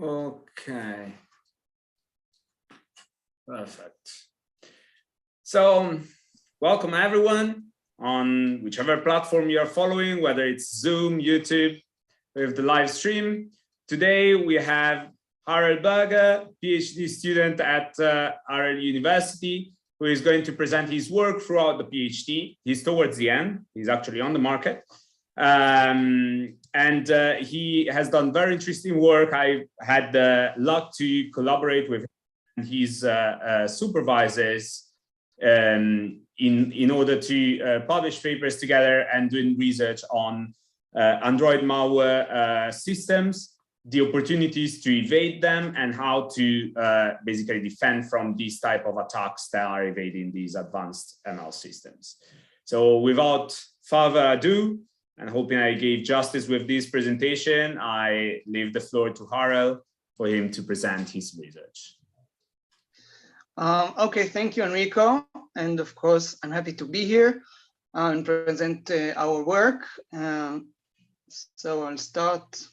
Okay. Perfect. So, welcome everyone on whichever platform you're following, whether it's Zoom, YouTube, with the live stream. Today we have Harald Berger, PhD student at our university, who is going to present his work throughout the PhD. He's towards the end. He's actually on the market. He has done very interesting work. I had the luck to collaborate with him and his supervisors in order to publish papers together and doing research on Android malware systems, the opportunities to evade them, and how to basically defend from these type of attacks that are evading these advanced ML systems. So without further ado, and hoping I gave justice with this presentation, I leave the floor to Harald for him to present his research. Okay, thank you, Enrico. And of course, I'm happy to be here and present our work. So I'll start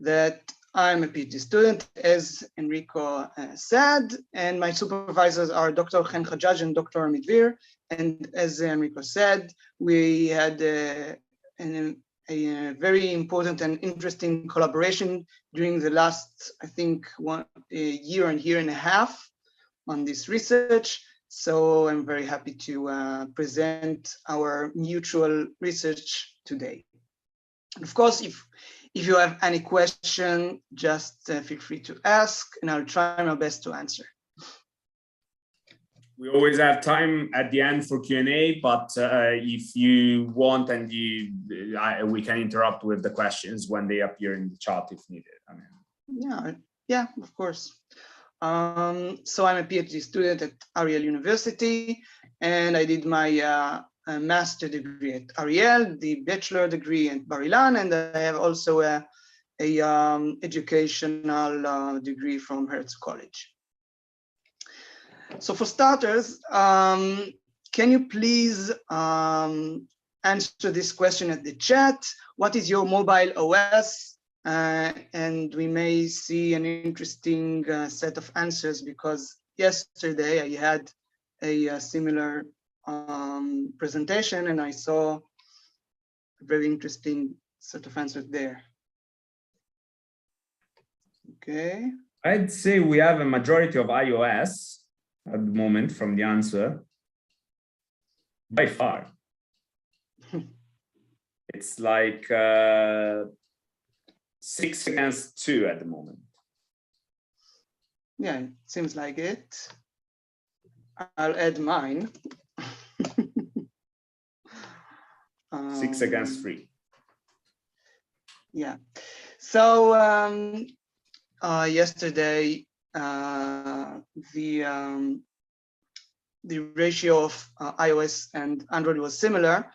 that I'm a PhD student, as Enrico said, and my supervisors are Dr. Chen Hajjaj and Dr. Mitvir. And as Enrico said, we had a very important and interesting collaboration during the last, I think, year and a half on this research. So I'm very happy to present our mutual research today. And of course, if you have any question, just feel free to ask, and I'll try my best to answer. We always have time at the end for Q&A, but if you want, and we can interrupt with the questions when they appear in the chat if needed. I mean. Yeah, of course. So I'm a PhD student at Ariel University, and I did my master degree at Ariel, the bachelor degree at Bar Ilan, and I have also a educational degree from Hertz College. So for starters, can you please answer this question at the chat? What is your mobile OS? And we may see an interesting set of answers, because yesterday I had a similar presentation and I saw a very interesting set of answers there. Okay. I'd say we have a majority of iOS at the moment from the answer, by far. It's like 6 against 2 at the moment. Yeah, it seems like it. I'll add mine. 6 against 3. Yeah. So yesterday, the ratio of iOS and Android was similar,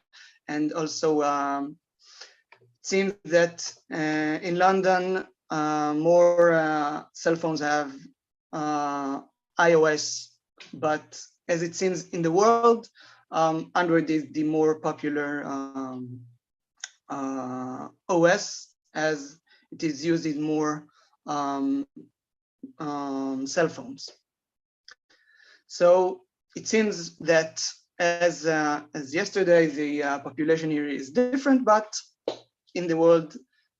and also it seems that in London more cell phones have iOS, but as it seems in the world, Android is the more popular OS, as it is used in more cell phones. So it seems that as yesterday, the population here is different, but in the world,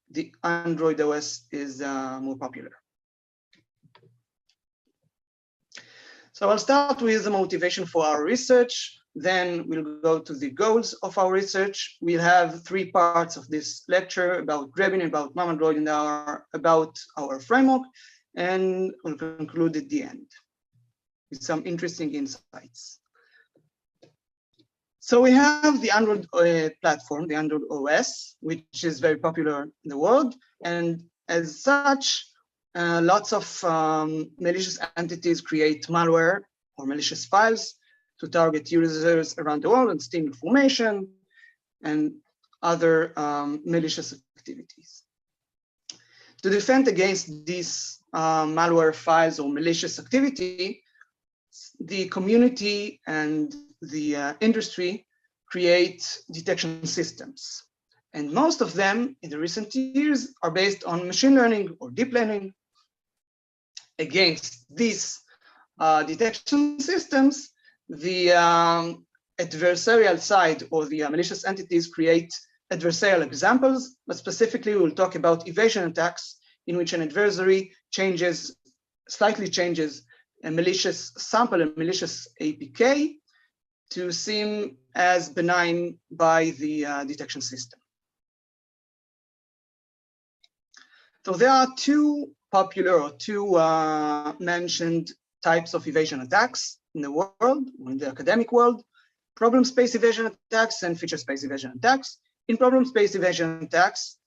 the Android OS is more popular. So I'll start with the motivation for our research. Then we'll go to the goals of our research. We'll have 3 parts of this lecture about Dronin, about Android, and about our framework, and we'll conclude at the end with some interesting insights. So we have the Android platform, the Android OS, which is very popular in the world, and as such, lots of malicious entities create malware or malicious files to target users around the world and steal information and other malicious activities. To defend against these malware files or malicious activity, the community and the industry create detection systems. And most of them in the recent years are based on machine learning or deep learning. Against these detection systems, the adversarial side or the malicious entities create adversarial examples, but specifically we'll talk about evasion attacks in which an adversary slightly changes a malicious sample, a malicious APK, to seem as benign by the detection system. So there are two popular or two mentioned types of evasion attacks in the world, in the academic world: problem space evasion attacks and feature space evasion attacks. In problem space evasion attacks,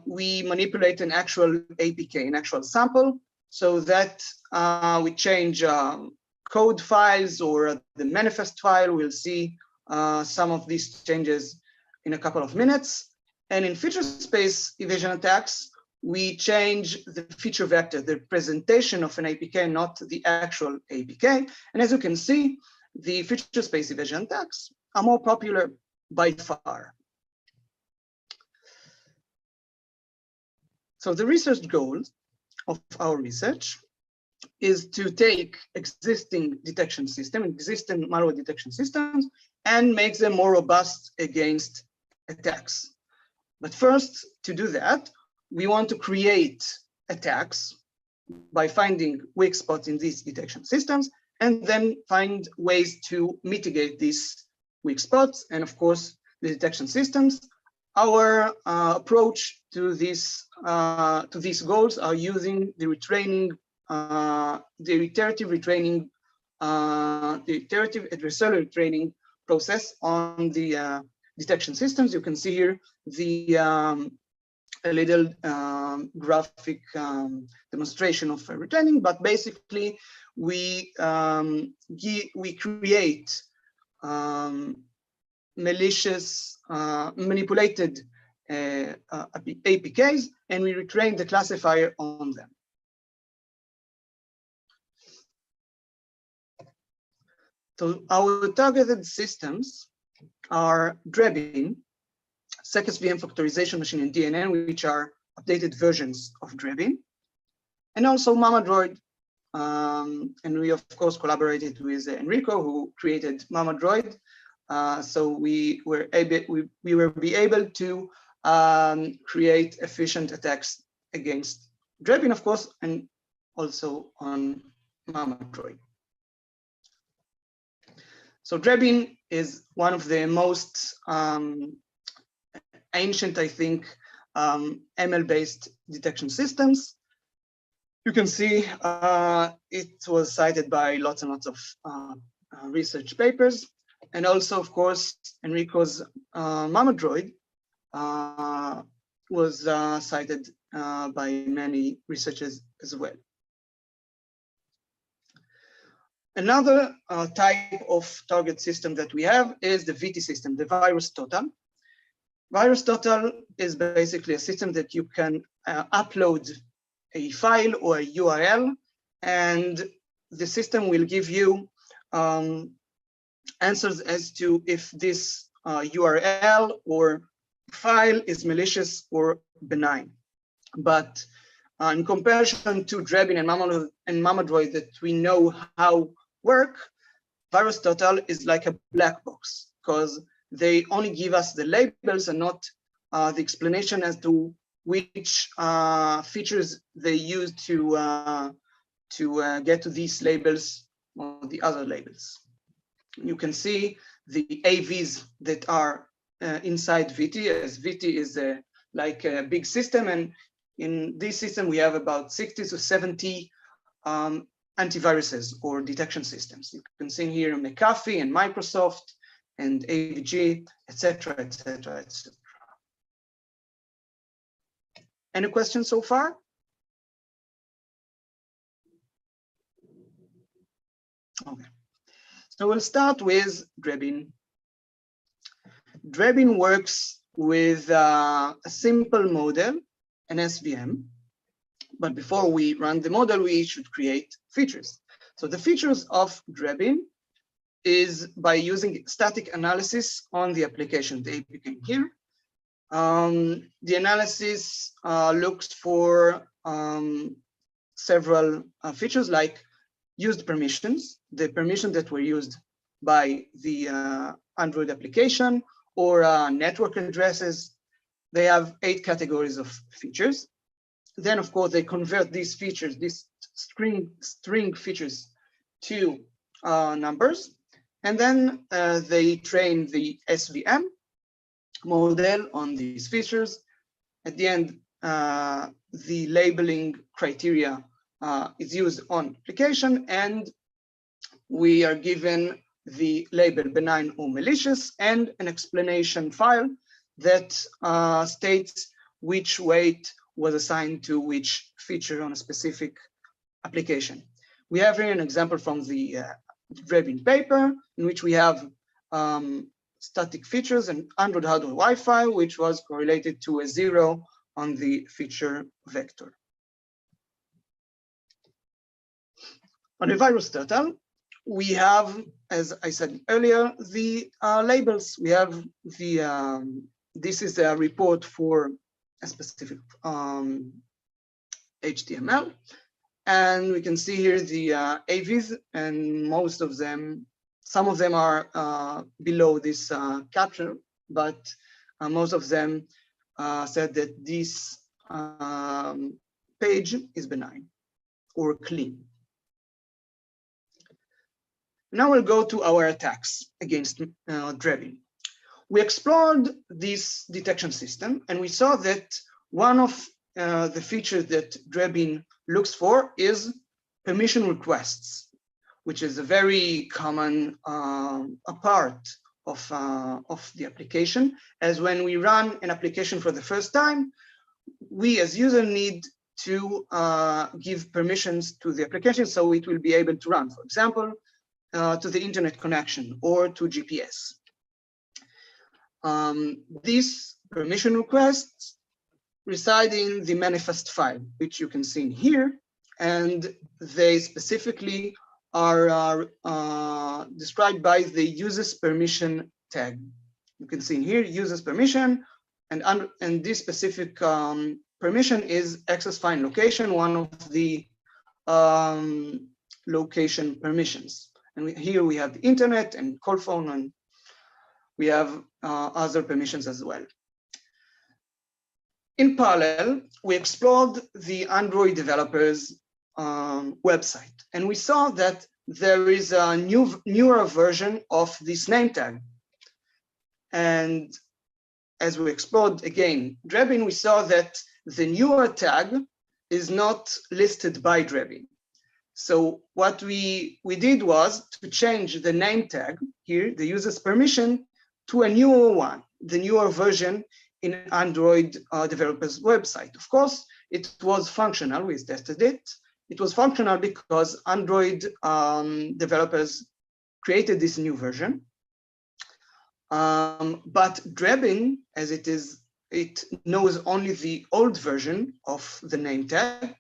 we manipulate an actual APK, an actual sample, so that we change code files or the manifest file. We'll see some of these changes in a couple of minutes. And in feature space evasion attacks, we change the feature vector, the presentation of an APK, not the actual APK. And as you can see, the feature space evasion attacks are more popular by far. So the research goal of our research is to take existing detection systems, existing malware detection systems, and make them more robust against attacks. But first, to do that, we want to create attacks by finding weak spots in these detection systems, and then find ways to mitigate these weak spots and, of course, the detection systems. Our approach to these goals are using the retraining, the iterative retraining, the iterative adversarial retraining process on the detection systems. You can see here the a little graphic demonstration of retraining, but basically we create malicious manipulated APKs, and we retrain the classifier on them. So our targeted systems are Dronin, SecSVM factorization machine, and DNN, which are updated versions of Dronin, and also MamaDroid. And we, of course, collaborated with Enrico, who created MamaDroid. So we were able to create efficient attacks against Dronin, of course, and also on MamaDroid. So Dronin is one of the most ancient, I think, ML-based detection systems. You can see it was cited by lots and lots of research papers. And also, of course, Enrico's MamaDroid was cited by many researchers as well. Another type of target system that we have is the VT system, the VirusTotal. VirusTotal is basically a system that you can upload a file or a URL, and the system will give you answers as to if this URL or file is malicious or benign. But in comparison to Dronin and MamaDroid that we know how work, VirusTotal is like a black box, because they only give us the labels and not the explanation as to which features they use to get to these labels or the other labels. You can see the AVs that are inside VT, as VT is like a big system, and in this system we have about 60 to 70 antiviruses or detection systems. You can see here McAfee and Microsoft and AVG, etc., etc., etc. Any questions so far? Okay, so we'll start with Dronin. Dronin works with a simple model, an SVM. But before we run the model, we should create features. So the features of Dronin is by using static analysis on the application, the APK here. The analysis looks for several features like used permissions, the permissions that were used by the Android application, or network addresses. They have 8 categories of features. Then, of course, they convert these features, these string features, to numbers. And then they train the SVM model on these features. At the end, the labeling criteria is used on application, and we are given the label benign or malicious and an explanation file that states which weight was assigned to which feature on a specific application. We have here an example from the Dronin paper, in which we have static features and Android hardware Wi-Fi, which was correlated to a 0 on the feature vector. On the virus total, we have, as I said earlier, the labels. We have the, this is a report for a specific HTML. And we can see here the AVs, and most of them, some of them are below this capture, but most of them said that this page is benign or clean. Now we'll go to our attacks against Dronin. We explored this detection system, and we saw that one of the features that Dronin looks for is permission requests, which is a very common part of the application, as when we run an application for the first time, we as user need to give permissions to the application so it will be able to run, for example, to the internet connection or to GPS. These permission requests reside in the manifest file, which you can see here, and they specifically are described by the user's permission tag. You can see here user's permission, and this specific permission is access file location, one of the location permissions. And here we have the internet and call phone, and we have other permissions as well. In parallel, we explored the Android developers' website, and we saw that there is a newer version of this name tag. And as we explored again Dronin, we saw that the newer tag is not listed by Dronin. So what we did was to change the name tag here, the user's permission, to a newer one, the newer version in Android developers' website. Of course, it was functional. We tested it. It was functional because Android developers created this new version. But Dronin, as it knows only the old version of the name tag,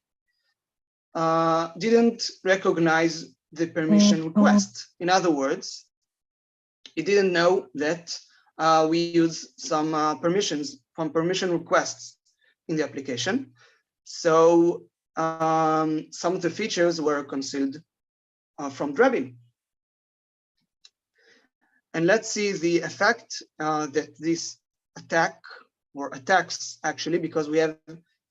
didn't recognize the permission request. In other words, it didn't know that we use some permissions from permission requests in the application. So some of the features were concealed from Dronin. And let's see the effect that this attack, or attacks actually, because we have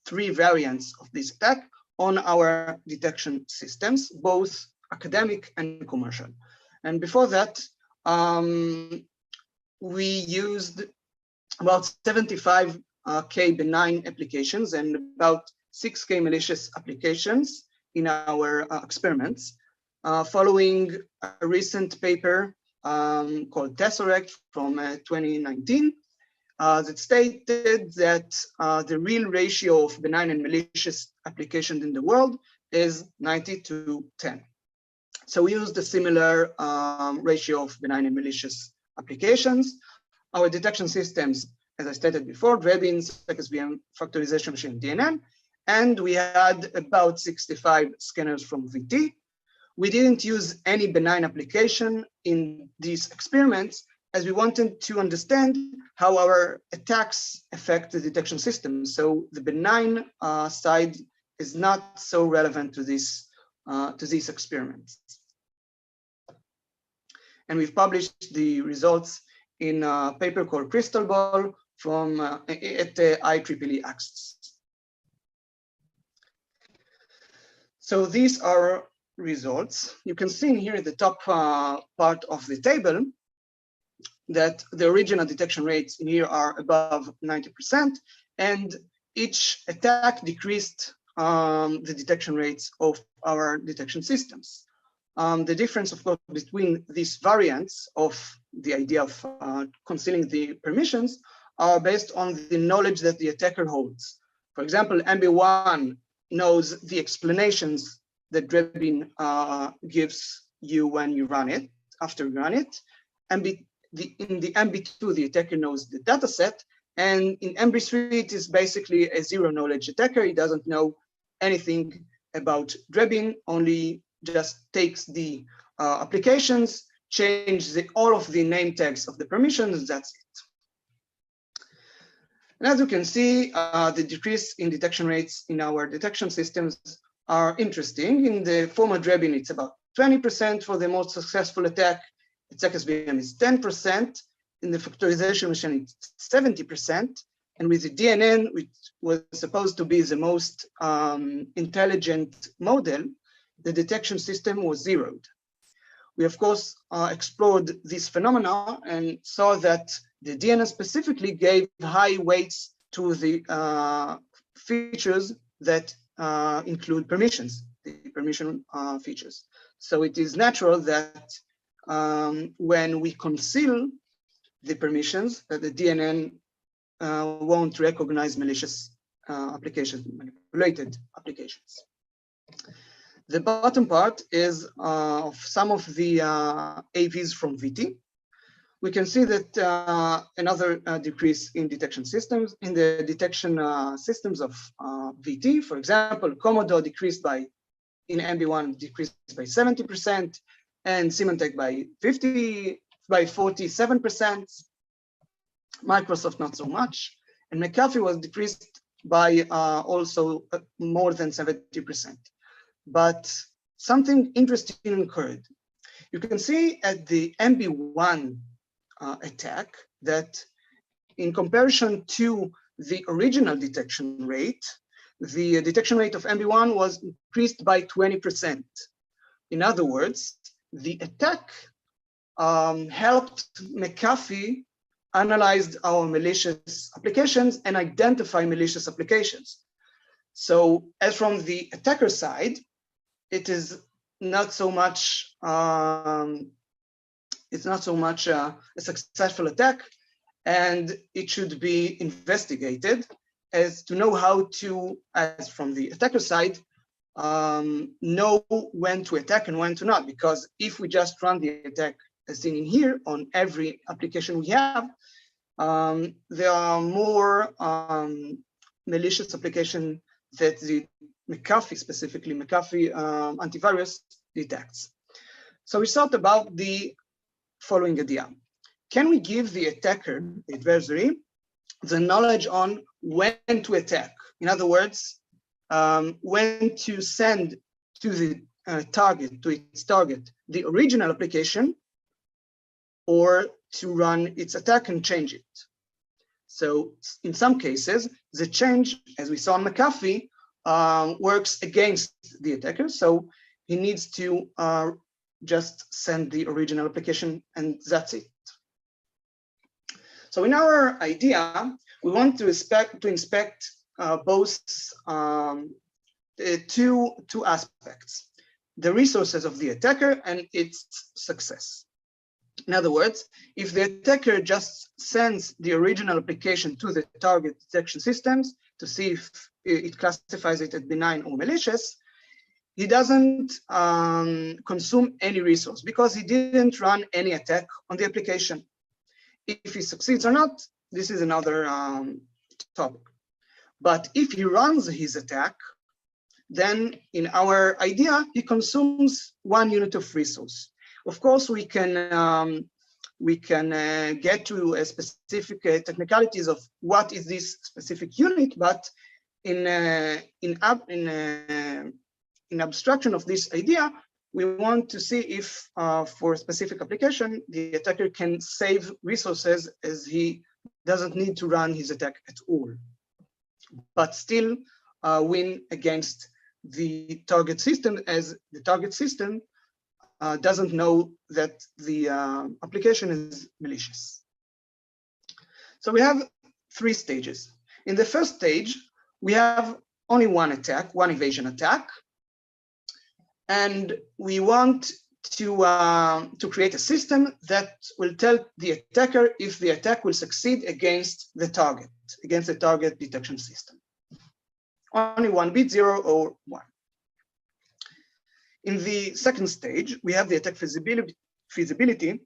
3 variants of this attack on our detection systems, both academic and commercial. And before that, we used about 75K benign applications and about 6K malicious applications in our experiments, following a recent paper called Tesseract from 2019 that stated that the real ratio of benign and malicious applications in the world is 90:10. So we used a similar ratio of benign and malicious applications. Our detection systems, as I stated before, Dronin, SpecSVM, factorization machine, DNN, and we had about 65 scanners from VT. We didn't use any benign application in these experiments as we wanted to understand how our attacks affect the detection system. So the benign side is not so relevant to these experiments. And we've published the results in a paper called Crystal Ball from at the IEEE Access. So these are results. You can see in here at the top part of the table that the original detection rates in here are above 90%, and each attack decreased the detection rates of our detection systems. The difference, of course, between these variants of the idea of concealing the permissions are based on the knowledge that the attacker holds. For example, MB1 knows the explanations that Dronin gives you when you run it, after you run it. In the MB2, the attacker knows the data set, and in MB3, it is basically a zero knowledge attacker. He doesn't know anything about Dronin, only just takes the applications, change all of the name tags of the permissions, that's it. And as you can see, the decrease in detection rates in our detection systems are interesting. In the former Dronin, it's about 20% for the most successful attack. Attack SVM is 10%. In the factorization machine, it's 70%. And with the DNN, which was supposed to be the most intelligent model, the detection system was zeroed. We, of course, explored this phenomena and saw that the DNN specifically gave high weights to the features that include permissions, the permission features. So it is natural that when we conceal the permissions, that the DNN won't recognize malicious applications, manipulated applications. The bottom part is of some of the AVs from VT. We can see that another decrease in detection systems, in the detection systems of VT. For example, Commodore decreased by, in MB1, decreased by 70%, and Symantec by 47%. Microsoft not so much, and McAfee was decreased by also more than 70%. But something interesting occurred. You can see at the MB1 attack that in comparison to the original detection rate, the detection rate of MB1 was increased by 20%. In other words, the attack helped McAfee analyze our malicious applications and identify malicious applications. So as from the attacker side, it is not so much a successful attack, and it should be investigated as to know how to, as from the attacker side, know when to attack and when to not. Because if we just run the attack as seen in here on every application we have, there are more malicious applications that the McAfee, specifically McAfee antivirus, detects. So we thought about the following idea. Can we give the attacker, the adversary, the knowledge on when to attack? In other words, when to send to the target, to its target, the original application, or to run its attack and change it. So in some cases, the change, as we saw on McAfee, works against the attacker. So he needs to just send the original application, and that's it. So in our idea, we want to inspect both two aspects: the resources of the attacker and its success. In other words, if the attacker just sends the original application to the target detection systems to see if it classifies it as benign or malicious, he doesn't consume any resource because he didn't run any attack on the application. If he succeeds or not, this is another topic. But if he runs his attack, then in our idea, he consumes 1 unit of resource. Of course, we can we can get to a specific technicalities of what is this specific unit, but in abstraction of this idea, we want to see if for a specific application, the attacker can save resources as he doesn't need to run his attack at all, but still win against the target system, as the target system doesn't know that the application is malicious. So we have 3 stages. In the first stage, we have only one attack, one evasion attack, and we want to create a system that will tell the attacker if the attack will succeed against the target detection system. Only one bit, 0 or 1. In the second stage, we have the attack feasibility,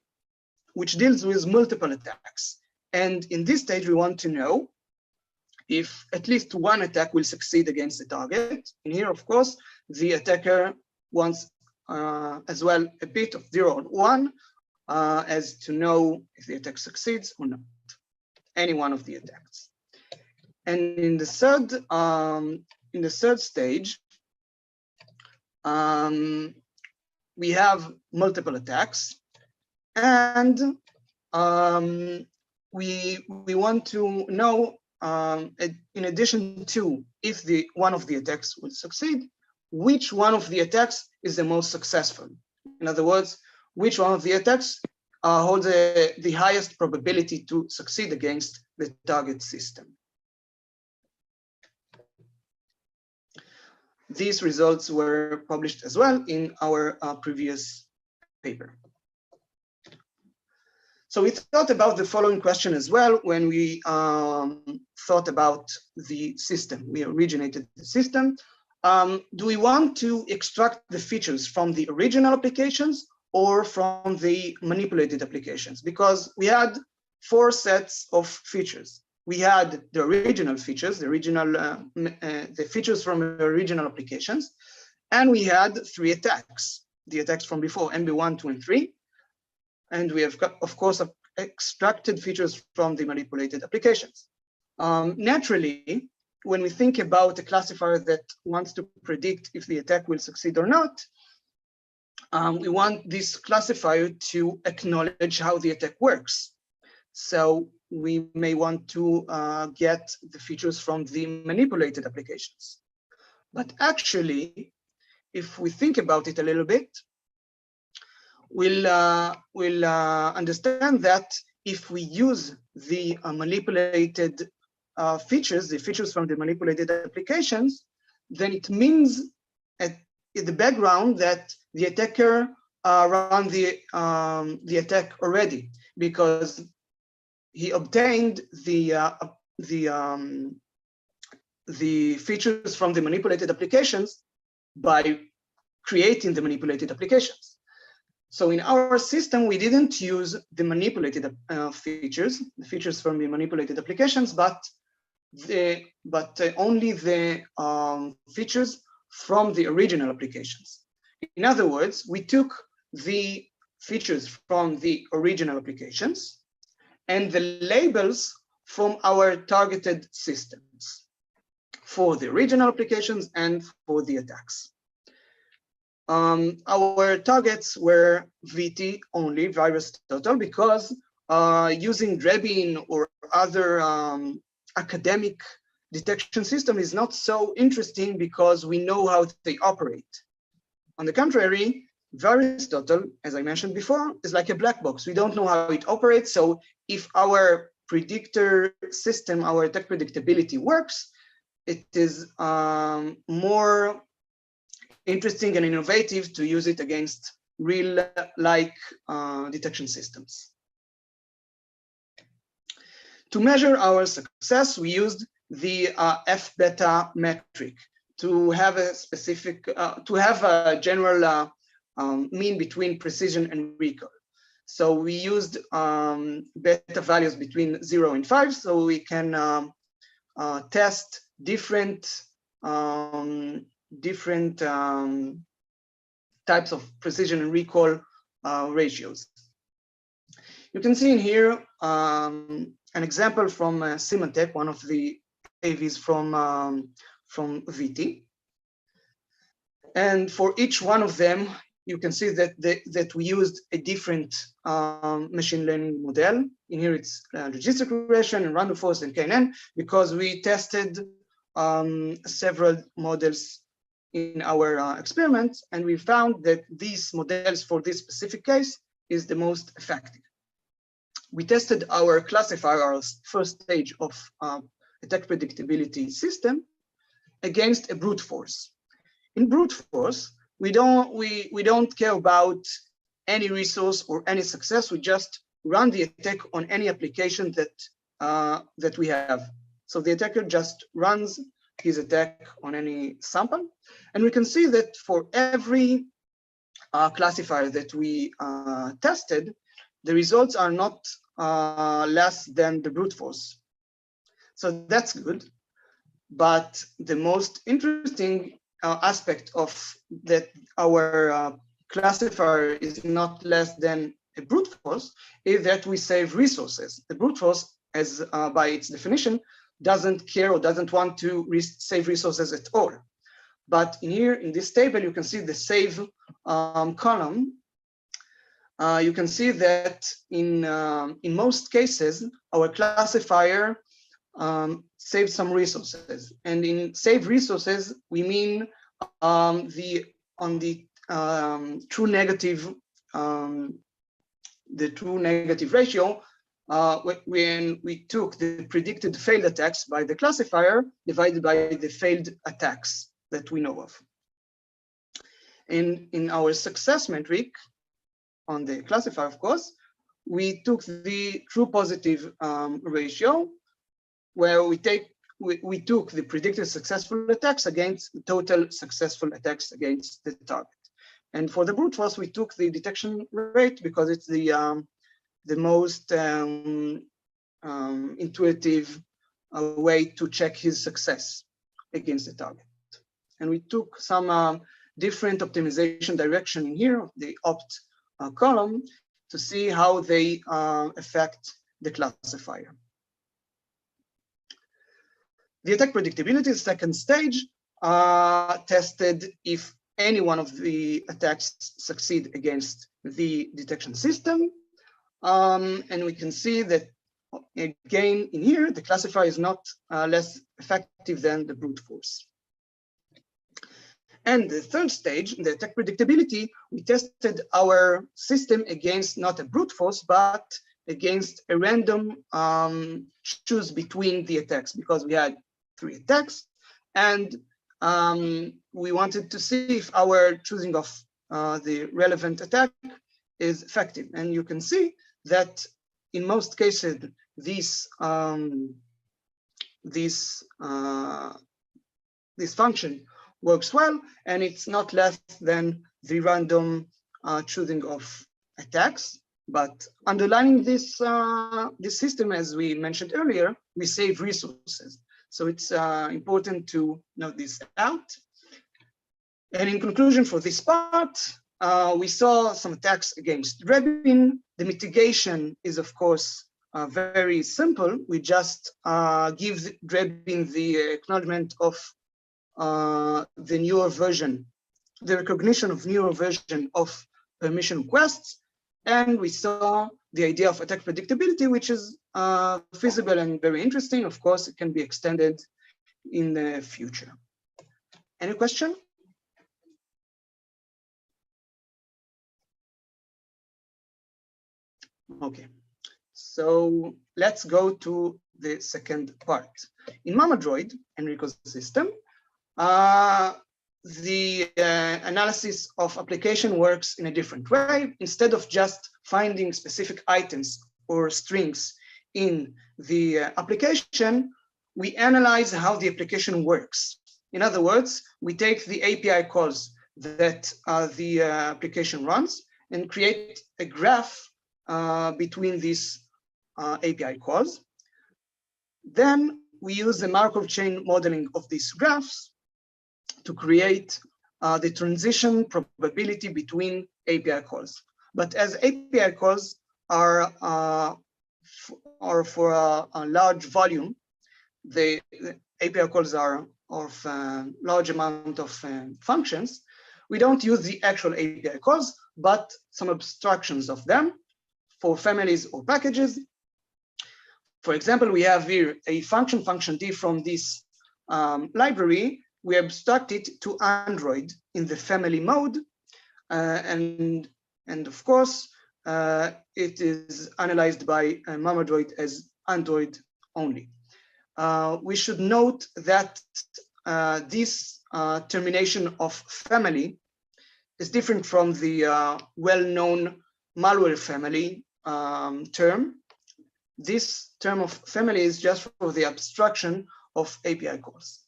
which deals with multiple attacks. And in this stage, we want to know if at least one attack will succeed against the target. And here, of course, the attacker wants as well a bit of 0 or 1 as to know if the attack succeeds or not, any one of the attacks. And in the third stage, we have multiple attacks, and we want to know, in addition to if one of the attacks will succeed, which one of the attacks is the most successful. In other words, which one of the attacks holds the highest probability to succeed against the target system. These results were published as well in our previous paper. So we thought about the following question as well when we thought about the system. We originated the system. Do we want to extract the features from the original applications or from the manipulated applications? Because we had 4 sets of features. We had the original features, the features from the original applications, and we had 3 attacks, the attacks from before, MB1, 2, and 3. And we have, of course, extracted features from the manipulated applications. Naturally, when we think about a classifier that wants to predict if the attack will succeed or not, we want this classifier to acknowledge how the attack works. So we may want to get the features from the manipulated applications. But actually, if we think about it a little bit, we'll understand that if we use the manipulated features, the features from the manipulated applications, then it means in the background that the attacker ran the attack already, because he obtained the features from the manipulated applications by creating the manipulated applications. So in our system, we didn't use the manipulated features, the features from the manipulated applications, but only the features from the original applications. In other words, we took the features from the original applications and the labels from our targeted systems for the original applications and for the attacks. Our targets were VT only, virus total, because using Dronin or other academic detection system is not so interesting because we know how they operate. On the contrary, virus total, as I mentioned before, is like a black box. We don't know how it operates. So if our predictor system, our attack predictability works, it is more interesting and innovative to use it against real-like detection systems. To measure our success, we used the F-beta metric to have a specific, to have a general mean between precision and recall. So we used beta values between 0 and 5, so we can test different types of precision and recall ratios. You can see in here an example from Symantec, one of the AVs from VT. And for each one of them, you can see that we used a different machine learning model. In here, it's logistic regression and random forest and KNN, because we tested several models in our experiments, and we found that these models for this specific case is the most effective. We tested our classifier, our first stage of attack predictability system, against a brute force. In brute force, we don't care about any resource or any success. We just run the attack on any application that we have. So the attacker just runs his attack on any sample, and we can see that for every classifier that we tested, the results are not less than the brute force. So that's good. But the most interesting aspect of that our classifier is not less than a brute force is that we save resources. The brute force, as by its definition, doesn't care or doesn't want to save resources at all. But in here, in this table, you can see the save column. You can see that in most cases, our classifier saves some resources. And in save resources, we mean on the true negative ratio, when we took the predicted failed attacks by the classifier divided by the failed attacks that we know of. In our success metric on the classifier, of course, we took the true positive ratio, where we took the predicted successful attacks against the total successful attacks against the target. And for the brute force, we took the detection rate because it's the most intuitive way to check his success against the target. And we took some different optimization direction in here, the opt column, to see how they affect the classifier. The attack predictability second stage tested if any one of the attacks succeed against the detection system. And we can see that, again, in here, the classifier is not less effective than the brute force. And the third stage, the attack predictability, we tested our system against not a brute force, but against a random choose between the attacks, because we had 3 attacks, and we wanted to see if our choosing of the relevant attack is effective. And you can see that in most cases, this function works well, and it's not less than the random choosing of attacks. But underlining this system, as we mentioned earlier, we save resources. So it's important to note this out. And in conclusion for this part, we saw some attacks against Dronin. The mitigation is, of course, very simple. We just give Dronin the acknowledgement of the newer version, the recognition of newer version of permission requests. And we saw the idea of attack predictability, which is feasible and very interesting. Of course, it can be extended in the future. Any question? Okay, so let's go to the second part. In Mamadroid, Enrico's system, the analysis of application works in a different way. Instead of just finding specific items or strings in the application, we analyze how the application works. In other words, we take the API calls that the application runs and create a graph between these API calls. Then we use the Markov chain modeling of these graphs to create the transition probability between API calls. But as API calls are for a large volume. The API calls are of large amount of functions. We don't use the actual API calls, but some abstractions of them for families or packages. For example, we have here a function D from this library. We abstract it to Android in the family mode, and of course it is analyzed by Mamadroid as Android only. We should note that this termination of family is different from the well-known malware family term. This term of family is just for the abstraction of API calls.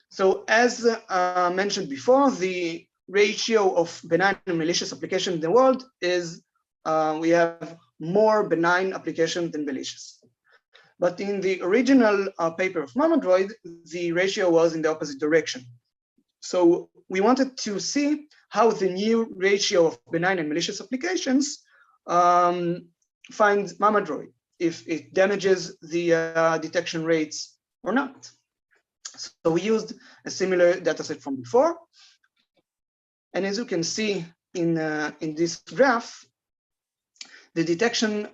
So as mentioned before, the ratio of benign and malicious applications in the world is we have more benign applications than malicious. But in the original paper of Mamadroid, the ratio was in the opposite direction. So we wanted to see how the new ratio of benign and malicious applications finds Mamadroid, if it damages the detection rates or not. So we used a similar dataset from before. And as you can see in this graph, the detection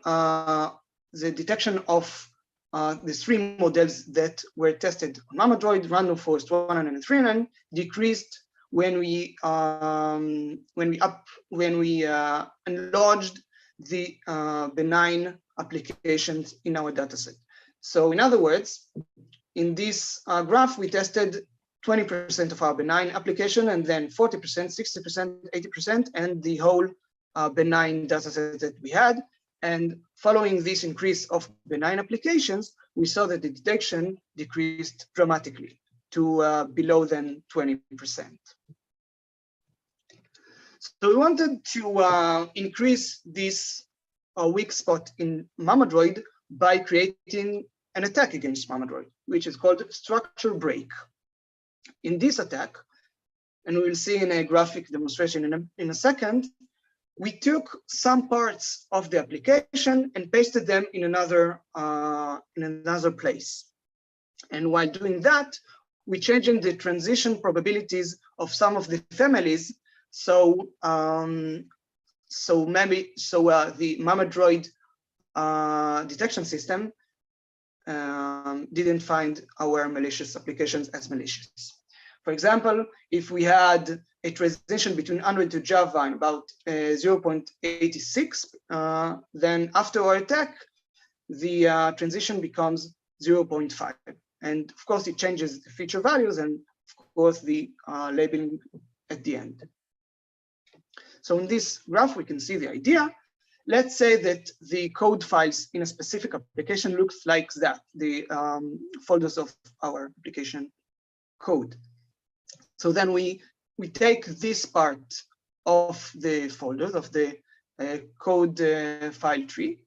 of the three models that were tested on Mamadroid, Random Forest 1 and retraining, decreased when we enlarged the benign applications in our dataset. So in other words, in this graph, we tested 20% of our benign application, and then 40%, 60%, 80%, and the whole benign dataset that we had. And following this increase of benign applications, we saw that the detection decreased dramatically to below than 20%. So we wanted to increase this weak spot in Mamadroid by creating an attack against Mamadroid, which is called structure break. In this attack, and we will see in a graphic demonstration in a second, we took some parts of the application and pasted them in another place. And while doing that, we changed the transition probabilities of some of the families. So the Mamadroid detection system didn't find our malicious applications as malicious. For example, if we had a transition between Android to Java in about 0.86, then after our attack, the transition becomes 0.5. And of course, it changes the feature values and of course the labeling at the end. So in this graph, we can see the idea. Let's say that the code files in a specific application looks like that, the folders of our application code. So then we take this part of the folders of the code file tree,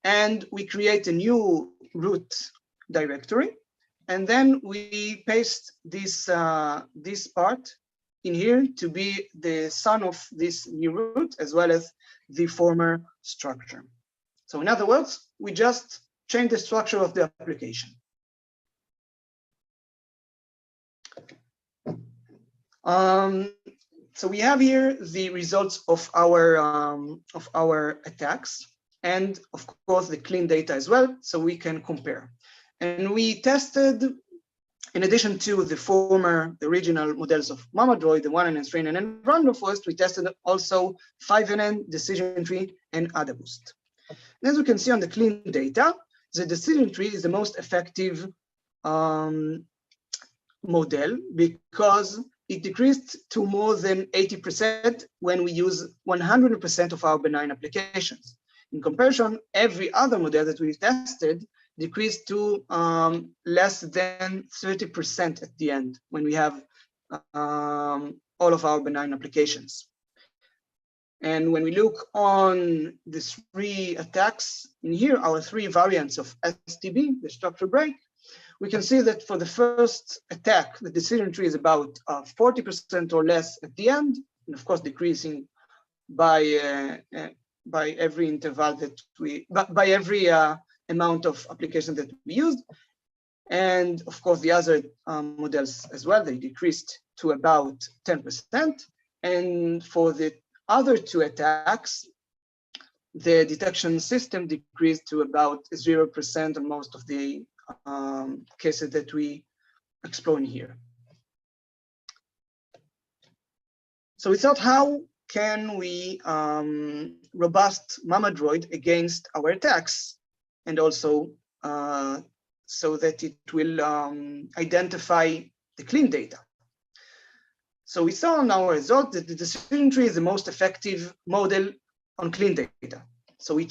and we create a new root directory, and then we paste this this part in here to be the son of this new root as well as the former structure. So in other words, we just change the structure of the application. So we have here the results of our attacks, and of course the clean data as well, so we can compare. And we tested, in addition to the original models of Mamadroid, the 1NN, 3NN, and Random Forest, we tested also 5NN, decision tree, and AdaBoost. And as we can see on the clean data, the decision tree is the most effective model because it decreased to more than 80% when we use 100% of our benign applications. In comparison, every other model that we tested decreased to less than 30% at the end when we have all of our benign applications. And when we look on the three attacks in here, our three variants of STB, the structure break, we can see that for the first attack, the decision tree is about 40% or less at the end, and of course decreasing by by every interval that by every amount of application that we used. And of course, the other models as well, they decreased to about 10%. And for the other two attacks, the detection system decreased to about 0% on most of the cases that we explore in here. So we thought, how can we robust Mamadroid against our attacks, and also so that it will identify the clean data? So we saw in our result that the decision tree is the most effective model on clean data. So we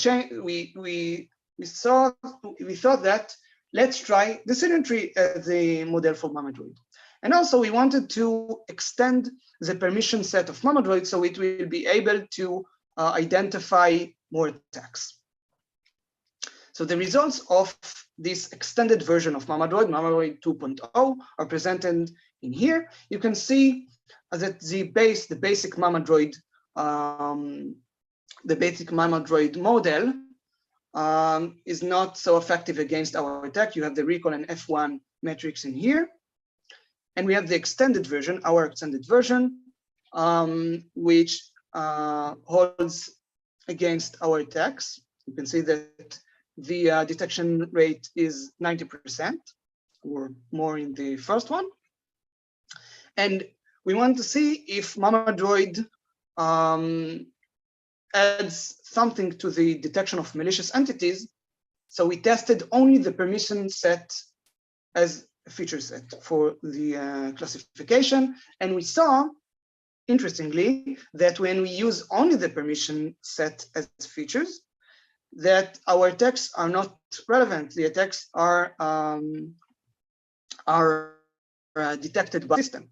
thought that let's try decision tree as the model for Mamadroid. And also we wanted to extend the permission set of Mamadroid so it will be able to identify more attacks. So the results of this extended version of Mamadroid, Mamadroid 2.0, are presented in here. You can see that the basic Mamadroid model is not so effective against our attack. You have the recall and F1 metrics in here. And we have the extended version, our extended version, which holds against our attacks. You can see that the detection rate is 90% or more in the first one. And we want to see if Mamadroid adds something to the detection of malicious entities. So we tested only the permission set as a feature set for the classification. And we saw, interestingly, that when we use only the permission set as features, that our attacks are not relevant. The attacks are detected by the system.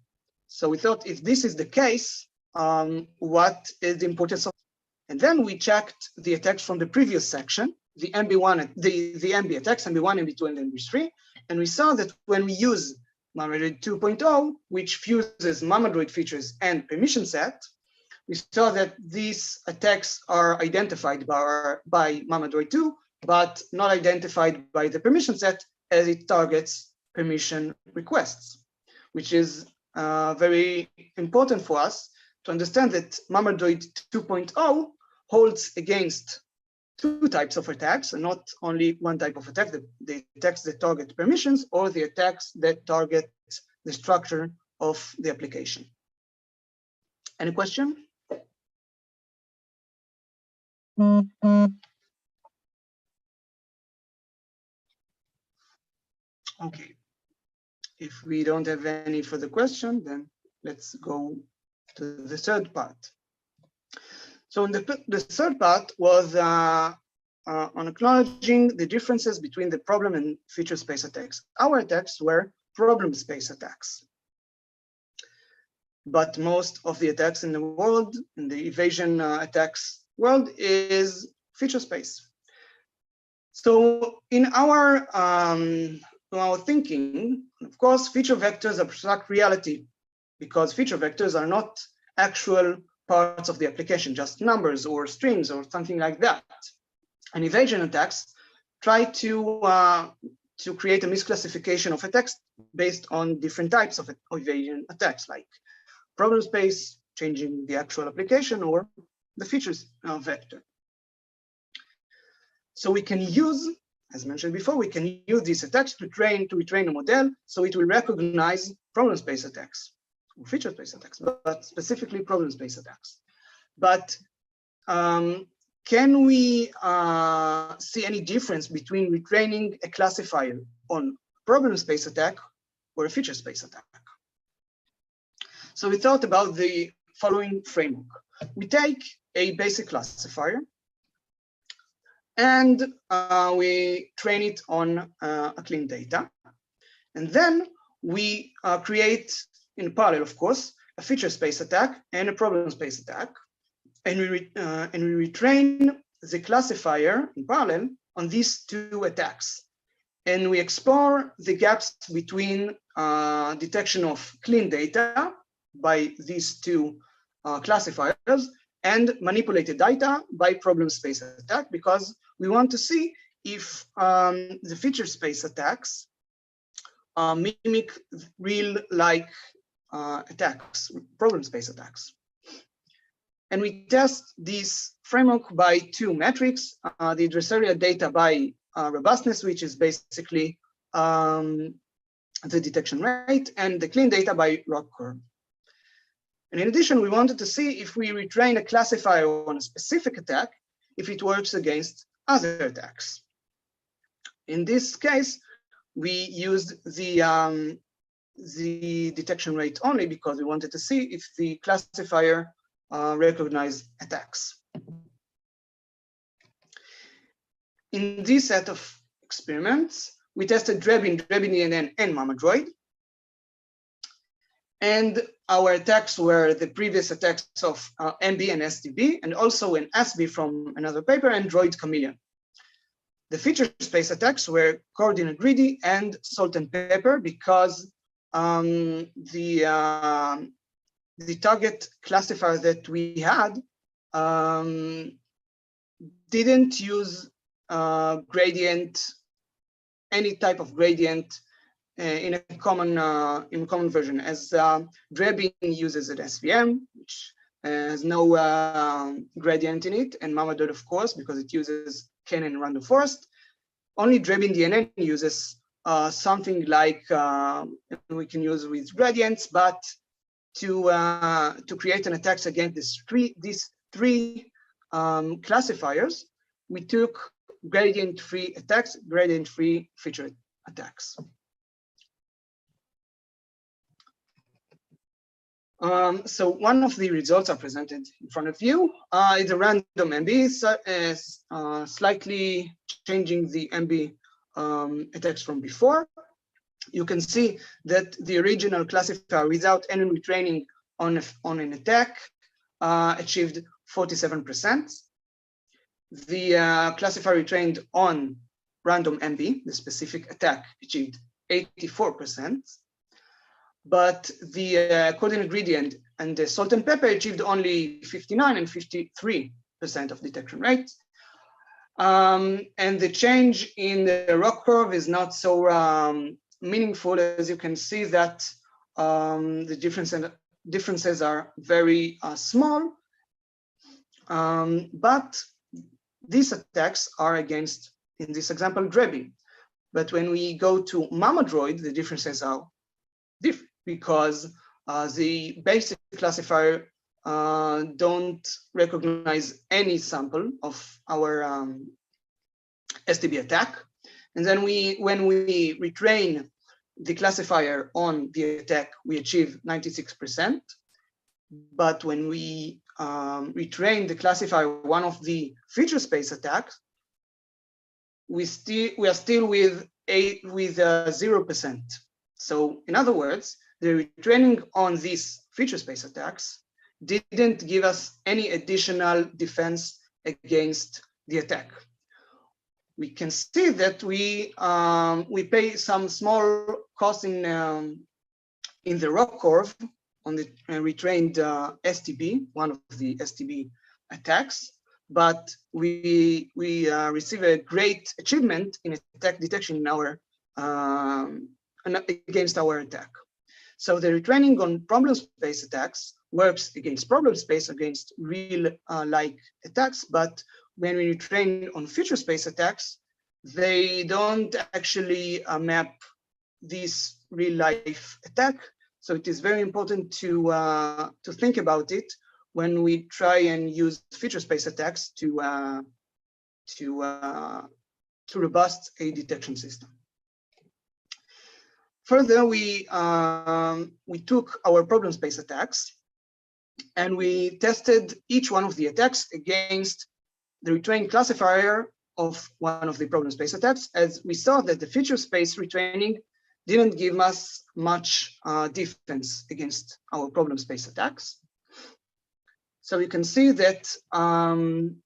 So we thought, if this is the case, what is the importance of? And then we checked the attacks from the previous section, the MB1, the MB attacks, MB1, MB2, and MB3, and we saw that when we use Mamadroid 2.0, which fuses Mamadroid features and permission set, we saw that these attacks are identified by Mamadroid 2, but not identified by the permission set, as it targets permission requests, which is very important for us to understand that Mamadroid 2.0 holds against two types of attacks, and not only one type of attack, the attacks that target permissions or the attacks that target the structure of the application. Any question? Okay. If we don't have any further question, then let's go to the third part. So the third part was on acknowledging the differences between the problem and feature space attacks. Our attacks were problem space attacks, but most of the attacks in the world, in the evasion attacks world, is feature space. So in our thinking, of course, feature vectors abstract reality, because feature vectors are not actual parts of the application, just numbers or strings or something like that. And evasion attacks try to create a misclassification of attacks based on different types of evasion attacks, like problem space, changing the actual application, or the features vector. So we can use, as mentioned before, we can use these attacks to retrain a model so it will recognize problem space attacks, or feature space attacks, but specifically problem space attacks. But can we see any difference between retraining a classifier on problem space attack or a feature space attack? So we thought about the following framework. We take a basic classifier and we train it on a clean data. And then we create, in parallel, of course, a feature space attack and a problem space attack. And we retrain the classifier in parallel on these two attacks. And we explore the gaps between detection of clean data by these two classifiers and manipulated data by problem space attack, because we want to see if the feature space attacks mimic real-like attacks, problem space attacks. And we test this framework by two metrics, the adversarial data by robustness, which is basically the detection rate, and the clean data by ROC curve. And in addition, we wanted to see if we retrain a classifier on a specific attack, if it works against other attacks. In this case, we used the detection rate only because we wanted to see if the classifier recognized attacks. In this set of experiments, we tested Dronin, DNN, and Mamadroid. And our attacks were the previous attacks of MB and STB, and also an SB from another paper, and Droid Chameleon. The feature space attacks were coordinate greedy and salt and pepper, because the target classifier that we had didn't use gradient, any type of gradient in a common version, as Dronin uses an SVM, which has no gradient in it, and Mamadroid, of course, because it uses K and random forest. Only Dronin DNN uses something like we can use with gradients, but to create an attack against these three classifiers, we took gradient-free attacks, gradient-free feature attacks. So one of the results are presented in front of you. It's a random MB, slightly changing the MB attacks from before. You can see that the original classifier without any retraining on an attack achieved 47%. The classifier retrained on random MB, the specific attack, achieved 84%. But the coordinate gradient and the salt and pepper achieved only 59 and 53% of detection rate. And the change in the ROC curve is not so meaningful, as you can see that the differences are very small. But these attacks are against, in this example, Dronin. But when we go to Mamadroid, the differences are different, because the basic classifier don't recognize any sample of our STB attack. And then when we retrain the classifier on the attack, we achieve 96%. But when we retrain the classifier, one of the feature space attacks, we are still with 0%. So in other words, the retraining on these feature space attacks didn't give us any additional defense against the attack. We can see that we pay some small cost in the ROC curve on the retrained STB, one of the STB attacks, but we receive a great achievement in attack detection in our against our attack. So the retraining on problem space attacks works against problem space, against real like attacks, but when we retrain on feature space attacks, they don't actually map this real life attack. So it is very important to think about it when we try and use feature space attacks to robust a detection system. Further, we took our problem space attacks and we tested each one of the attacks against the retrained classifier of one of the problem space attacks, as we saw that the feature space retraining didn't give us much defense against our problem space attacks. So you can see that that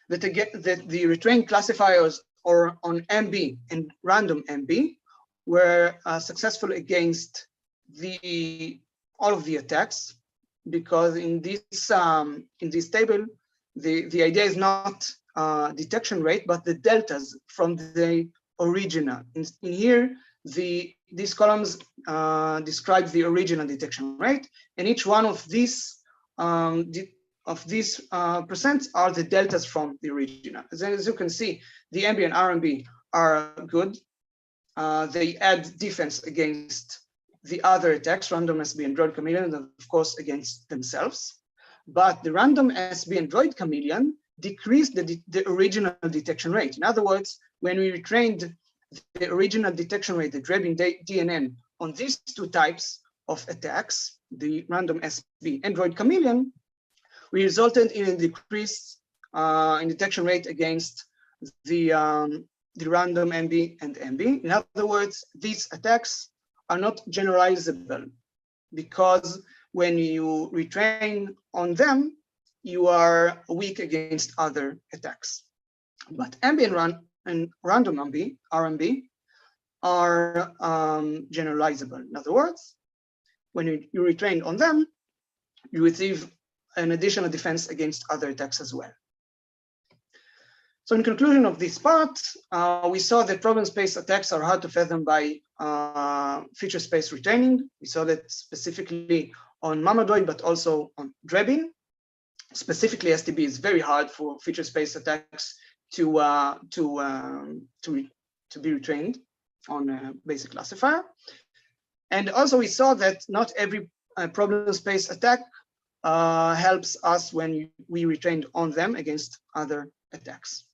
the retrained classifiers or on MB and random MB were successful against all of the attacks, because in this table, the idea is not detection rate, but the deltas from the original. In here, these columns describe the original detection rate, and each one of these percents are the deltas from the original. As you can see, the MB and RMB are good. They add defense against the other attacks, random SB and Droid Chameleon, and of course against themselves. But the random SB and Droid Chameleon decreased the original detection rate. In other words, when we retrained the original detection rate, the Drebin DNN, on these two types of attacks, the random SB and Droid Chameleon, we resulted in a decrease in detection rate against the random MB and MB. In other words, these attacks are not generalizable, because when you retrain on them, you are weak against other attacks. But MB and random MB, RMB, are generalizable. In other words, when you retrain on them, you receive an additional defense against other attacks as well. So in conclusion of this part, we saw that problem space attacks are hard to fathom by feature space retraining. We saw that specifically on Mamadroid, but also on Drebin. Specifically, STB is very hard for feature space attacks to be retrained on a basic classifier. And also we saw that not every problem space attack helps us when we retrained on them against other attacks.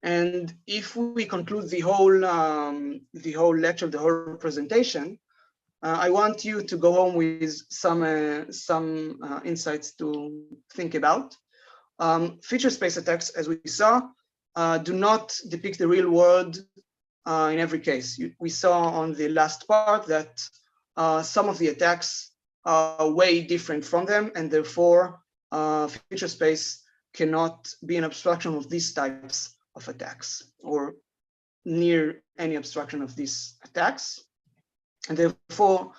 And if we conclude the whole lecture, the whole presentation, I want you to go home with some insights to think about. Feature space attacks, as we saw, do not depict the real world in every case. We saw on the last part that some of the attacks are way different from them, and therefore feature space cannot be an abstraction of these types of attacks, or near any abstraction of these attacks. And therefore,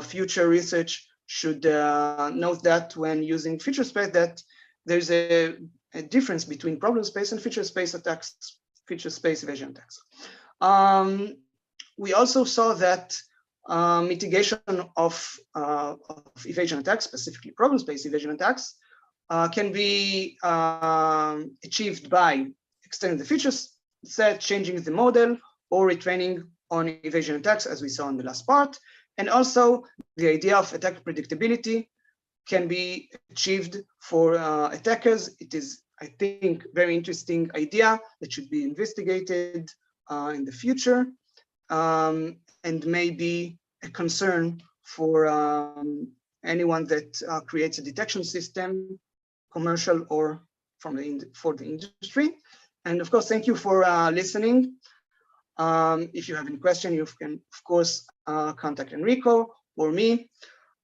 future research should note that when using feature space, that there's a difference between problem space and feature space attacks, feature space evasion attacks. We also saw that mitigation of evasion attacks, specifically problem space evasion attacks, can be achieved by extending the feature set, changing the model, or retraining on evasion attacks, as we saw in the last part. And also the idea of attack predictability can be achieved for attackers. It is, I think, very interesting idea that should be investigated in the future, and maybe a concern for anyone that creates a detection system, commercial or for the industry. And of course, thank you for listening. If you have any question, you can, of course, contact Enrico or me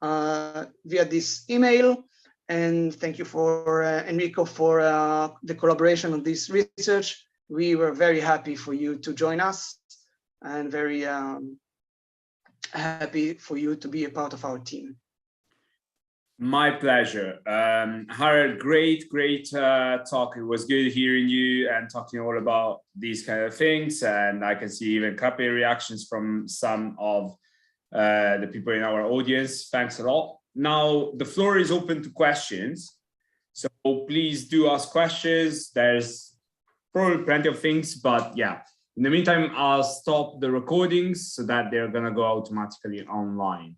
via this email. And thank you for Enrico for the collaboration on this research. We were very happy for you to join us, and very happy for you to be a part of our team. My pleasure. Harald, great talk. It was good hearing you and talking all about these kind of things. And I can see even copy reactions from some of the people in our audience. Thanks a lot. Now, the floor is open to questions. So please do ask questions. There's probably plenty of things, but yeah. In the meantime, I'll stop the recordings so that they're going to go automatically online.